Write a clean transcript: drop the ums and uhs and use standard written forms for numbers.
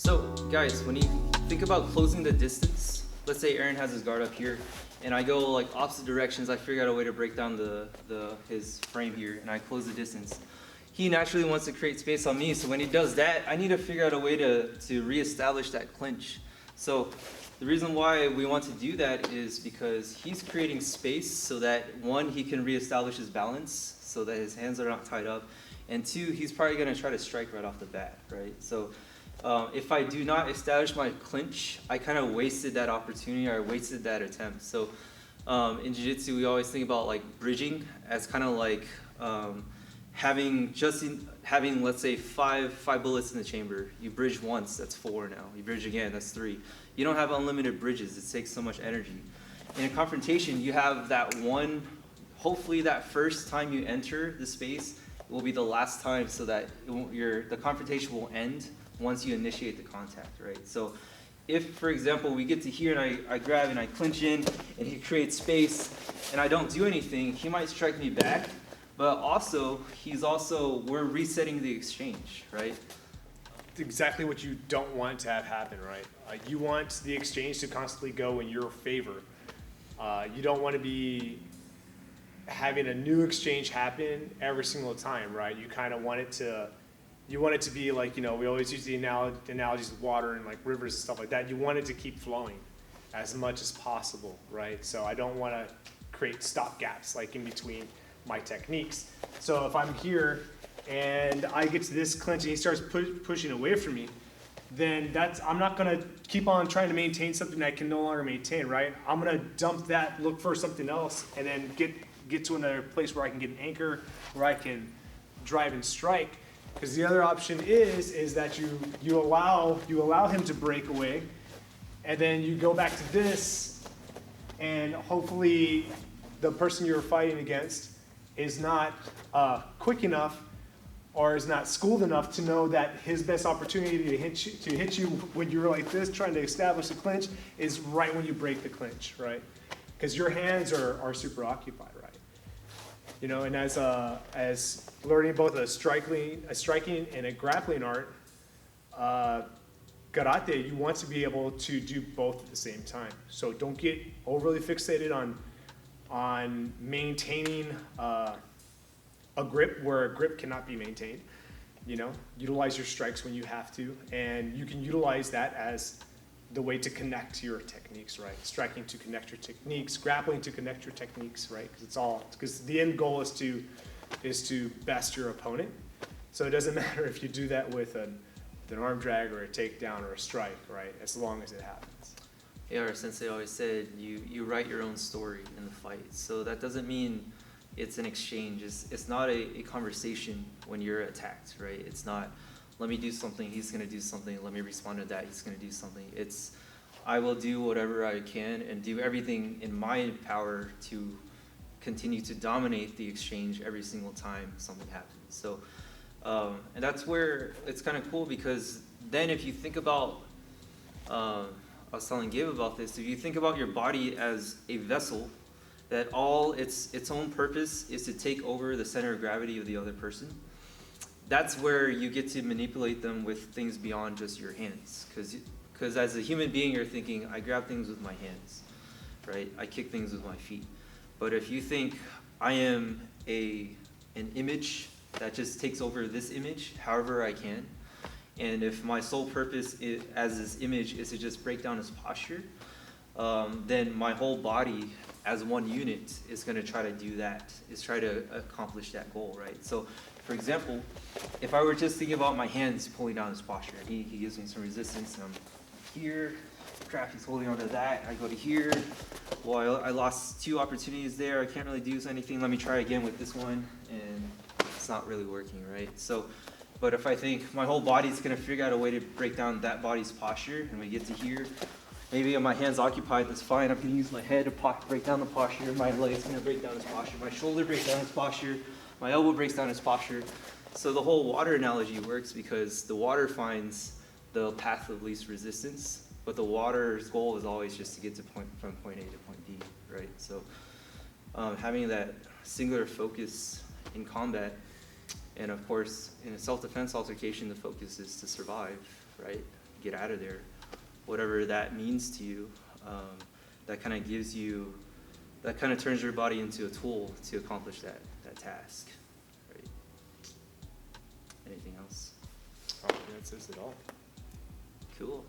So, guys, when you think about closing the distance, let's say Aaron has his guard up here, and I go like opposite directions. I figure out a way to break down his frame here, and I close the distance. He naturally wants to create space on me, so when he does that, I need to figure out a way to reestablish that clinch. So the reason why we want to do that is because he's creating space so that, one, he can reestablish his balance so that his hands are not tied up, and two, he's probably going to try to strike right off the bat, right? So if I do not establish my clinch, I kind of wasted that opportunity, or I wasted that attempt. So in jiu-jitsu, we always think about like bridging as kind of like having let's say five bullets in the chamber. You bridge once, that's 4 now. You bridge again, that's 3. You don't have unlimited bridges. It takes so much energy. In a confrontation, you have that one. Hopefully, that first time you enter the space will be the last time, so that the confrontation will end once you initiate the contact, right? So if, for example, we get to here and I grab and I clinch in and he creates space and I don't do anything, he might strike me back, but also we're resetting the exchange, right? Exactly what you don't want to have happen, right? You want the exchange to constantly go in your favor. You don't want to be having a new exchange happen every single time, right? You kind of want it to be like, we always use the analogies of water and like rivers and stuff like that. You want it to keep flowing as much as possible, right? So I don't want to create stop gaps like in between my techniques. So if I'm here and I get to this clinch and he starts pushing away from me, then I'm not going to keep on trying to maintain something I can no longer maintain, right? I'm going to dump that, look for something else, and then get to another place where I can get an anchor, where I can drive and strike. Because the other option is that you allow him to break away, and then you go back to this, and hopefully the person you're fighting against is not quick enough or is not schooled enough to know that his best opportunity to hit you when you're like this, trying to establish a clinch, is right when you break the clinch, right? Because your hands are super occupied, right? And as learning both a striking and a grappling art, karate, you want to be able to do both at the same time. So don't get overly fixated on maintaining a grip where a grip cannot be maintained. Utilize your strikes when you have to, and you can utilize that as the way to connect your techniques, right? Striking to connect your techniques, grappling to connect your techniques, right? Because the end goal is to best your opponent. So it doesn't matter if you do that with an arm drag or a takedown or a strike, right? As long as it happens. Yeah, our sensei always said you write your own story in the fight. So that doesn't mean it's an exchange. It's not a conversation when you're attacked, right? It's not, let me do something, he's going to do something, let me respond to that, he's going to do something. It's, I will do whatever I can and do everything in my power to continue to dominate the exchange every single time something happens. So, and that's where it's kind of cool, because then if you think about, I was telling Gabe about this, if you think about your body as a vessel, that all its own purpose is to take over the center of gravity of the other person, that's where you get to manipulate them with things beyond just your hands. Because as a human being, you're thinking, I grab things with my hands, right? I kick things with my feet. But if you think I am an image that just takes over this image however I can, and if my sole purpose as this image is to just break down his posture, then my whole body as one unit is going to try to do that, is try to accomplish that goal, right? So, for example, if I were just thinking about my hands pulling down his posture, he gives me some resistance, and I'm here, crap, he's holding onto that, I go to here, well, I lost 2 opportunities there, I can't really do anything, let me try again with this one, and it's not really working, right? So, but if I think my whole body's going to figure out a way to break down that body's posture, and we get to here, maybe my hand's occupied, that's fine, I'm going to use my head to break down the posture, my leg's going to break down his posture, my shoulder breaks down his posture, my elbow breaks down his posture. So the whole water analogy works because the water finds the path of least resistance, but the water's goal is always just to get from point A to point B, right? So having that singular focus in combat, and of course in a self-defense altercation, the focus is to survive, right? get out of there, whatever that means to you. That kind of gives you, that kind of turns your body into a tool to accomplish that task. Right? Anything else? I don't think that says it all. Cool.